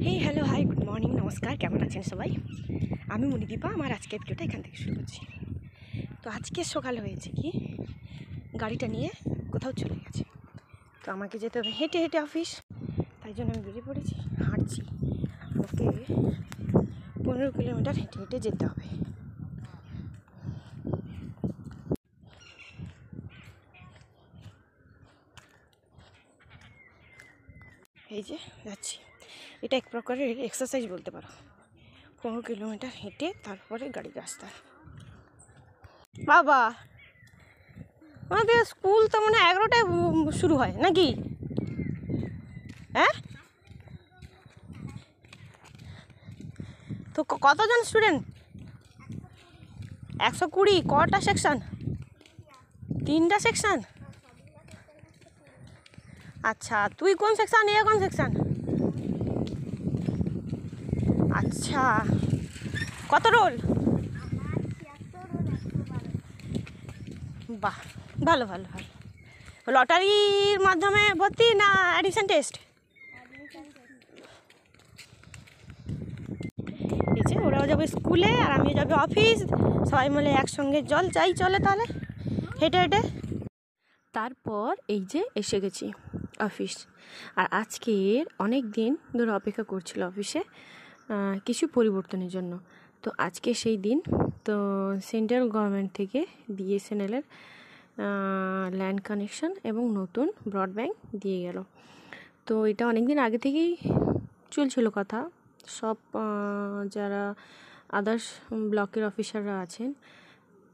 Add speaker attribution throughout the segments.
Speaker 1: হে hello hi good morning নমস্কার, কেমন আছেন সবাই? আমি মণিদীপা। আমার আজকের ভিডিওটা এখান থেকে শুরু করছি। তো আজকে সকাল হয়েছে কি, গাড়িটা নিয়ে কোথাও চলে গেছে। তো আমাকে যেতে হবে হেঁটে হেঁটে অফিস, তাই জন্য আমি বেরিয়ে পড়েছি, হাঁটছি। ওকে 15 কিলোমিটার হেঁটে হেঁটে যেতে হবে। এই যে যাচ্ছি, এটা এক প্রকারের এক্সারসাইজ বলতে পারো। 15 কিলোমিটার হেঁটে তারপরে গাড়ির রাস্তা। বাবা, আমাদের স্কুল তো মানে 11টায় শুরু হয় নাকি? হ্যাঁ, তো কতজন স্টুডেন্ট? 120। কটা সেকশন? 3টা সেকশন। আচ্ছা, তুই কোন সেকশন, এ কোন সেকশন? আচ্ছা, কত রোল? বাহ, ভালো ভালো ভালো। লটারির মাধ্যমে ভর্তি না অ্যাডিশন টেস্ট? এই যে ওরাও যাবে স্কুলে আর আমিও যাবে অফিস, সবাই মিলে একসঙ্গে যাই চলে তাহলে হেঁটে হেঁটে। তারপর এই যে এসে গেছি অফিস। আর আজকের অনেক দিন ধরে অপেক্ষা করছিল অফিসে কিছু পরিবর্তনের জন্য। তো আজকে সেই দিন। তো সেন্ট্রাল গভর্নমেন্ট থেকে বিএসএনএলের ল্যান্ড কানেকশন এবং নতুন ব্রডব্যান্ড দিয়ে গেল। তো এটা অনেক দিন আগে থেকেই চলছিল কথা। সব যারা আদার্স ব্লকের অফিসাররা আছেন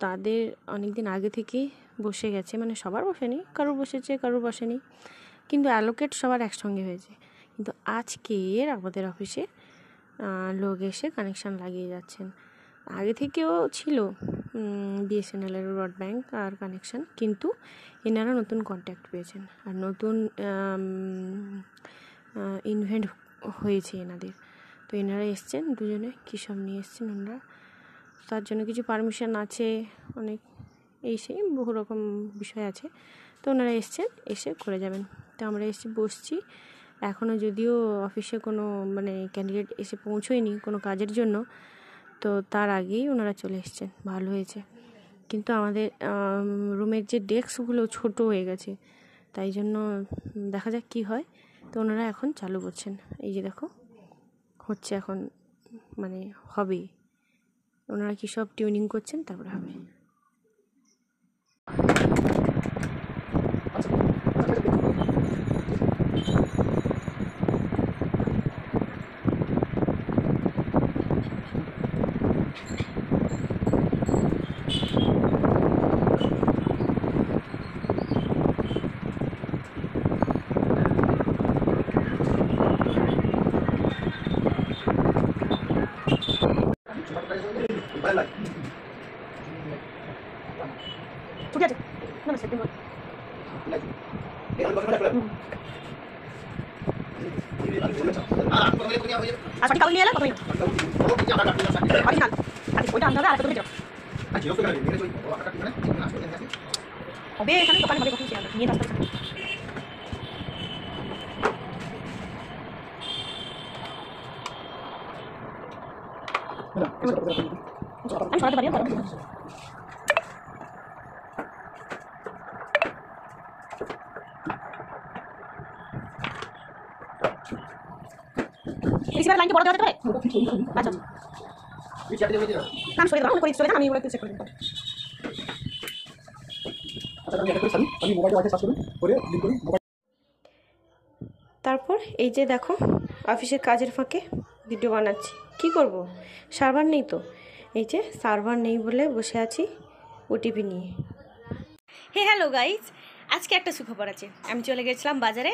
Speaker 1: তাদের অনেক দিন আগে থেকেই বসে গেছে, মানে সবার বসেনি, কারোর বসেছে কারোর বসেনি, কিন্তু অ্যালোকেট সবার একসঙ্গে হয়েছে। কিন্তু আজকের আমাদের অফিসে লোক এসে কানেকশান লাগিয়ে যাচ্ছেন। আগে থেকেও ছিল বিএসএনএলের ব্রডব্যান্ড আর কানেকশান, কিন্তু এনারা নতুন কন্ট্যাক্ট পেয়েছেন আর নতুন ইনভেন্ট হয়েছে এনাদের। তো এনারা এসছেন দুজনে, কী সব নিয়ে এসছেন ওনারা, তার জন্য কিছু পারমিশন আছে, অনেক এই সেই বহু রকম বিষয় আছে। তো ওনারা এসছেন, এসে করে যাবেন। তো আমরা এসে বসছি। এখনও যদিও অফিসে কোনো মানে ক্যান্ডিডেট এসে পৌঁছোয়নি কোনো কাজের জন্য, তো তার আগেই ওনারা চলে এসছেন, ভালো হয়েছে। কিন্তু আমাদের রুমের যে ডেস্কগুলো ছোট হয়ে গেছে, তাই জন্য দেখা যাক কী হয়। তো ওনারা এখন চালু করছেন, এই যে দেখো হচ্ছে এখন, মানে হবে। ওনারা কী সব টিউনিং করছেন, তারপরে হবে। ঠিক আছে, নমস্কার। আচ্ছা, কাগজ নিয়ে এলে কতই অরিজিনাল, ওইটা আনতে হবে। আর একটা হবে এখানে দোকানে হবে, কখন নিয়ে আসতে হবে। আমি সরাতে পারি। রিসিভার লাইনকে বড় দেওয়া যেতে পারে? আচ্ছা নাম সরিয়ে দেবো, করে চলে যান, আমি ওগুলো চেক করে দেবো। তারপর এই যে দেখো অফিসের কাজের ফাঁকে ভিডিও বানাচ্ছি, কি করব, সার্ভার নেই তো। এই যে সার্ভার নেই বলে বসে আছি ওটিপি নিয়ে। হে হ্যালো গাইজ, আজকে একটা সুখবর আছে। আমি চলে গেছিলাম বাজারে,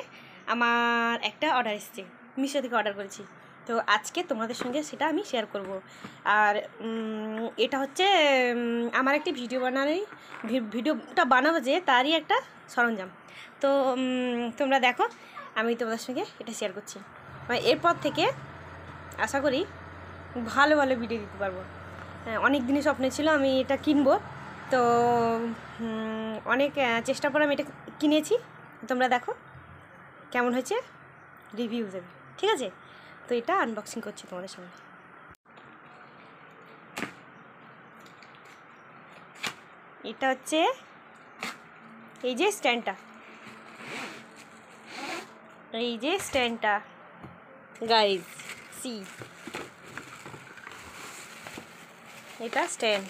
Speaker 1: আমার একটা অর্ডার এসেছে, মিশো থেকে অর্ডার করেছি। তো আজকে তোমাদের সঙ্গে সেটা আমি শেয়ার করব। আর এটা হচ্ছে আমার একটি ভিডিওটা বানাবো যে তারই একটা সরঞ্জাম। তো তোমরা দেখো, আমি তোমাদের সঙ্গে এটা শেয়ার করছি। এরপর থেকে আশা করি ভালো ভালো ভিডিও দিতে পারবো। অনেক দিনই স্বপ্ন ছিল আমি এটা কিনবো, তো অনেক চেষ্টা করে আমি এটা কিনেছি। তোমরা দেখো কেমন হয়েছে, রিভিউ দেবে, ঠিক আছে? তো এটা আনবক্সিং করছি তোমাদের সামনে। এটা হচ্ছে এই যে স্ট্যান্ডটা, গাইজ সি, এটা স্ট্যান্ড।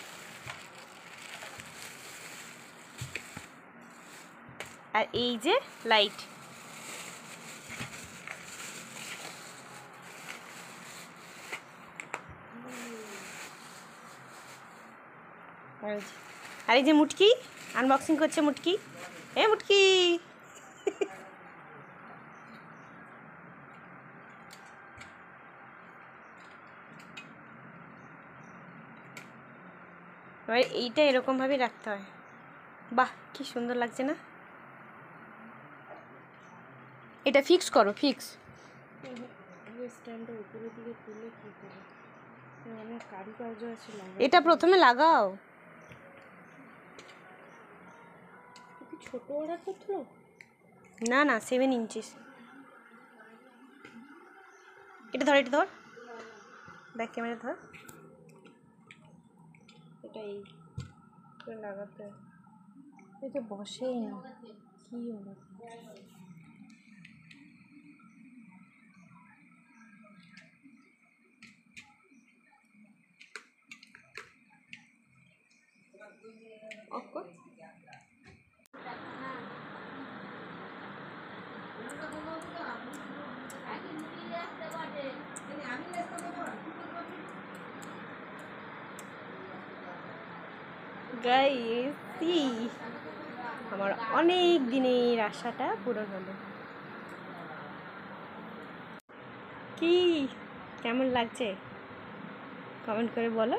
Speaker 1: আর এই যে লাইট, আর এই যে মুটকি আনবক্সিং করছে। মুটকি, এ মুটকি, এবার এইটা এরকমভাবে রাখতে হয়। বাহ, কি সুন্দর লাগছে না? এটা ফিক্স করো, ফিক্স। এটা প্রথমে লাগাও। ছোট অর্ডার করছিল না, না 7 ইঞ্চিস। এটা ধর, এটা ধর, ব্যাক ক্যামেরা ধর। এটা এই লাগাতে, এটা বসেই না, কি অবস্থা। অফ কর। গাইস, আমার অনেক দিনের আশাটা পূরণ হলো। কি কেমন লাগছে কমেন্ট করে বলো।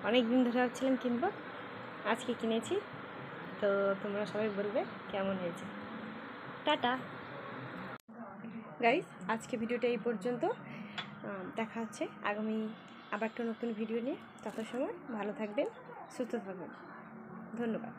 Speaker 1: অনেক দিন ধরে ভাবছিলাম কিনবো, আজকে কিনেছি। তো তোমরা সবাই বলবে কেমন হয়েছে। টাটা গাইস, আজকে ভিডিওটা এই পর্যন্ত। দেখা হচ্ছে আগামী আবার একটা নতুন ভিডিও নিয়ে। তত সময় ভালো থাকবেন, সুস্থ থাকবেন। ধন্যবাদ।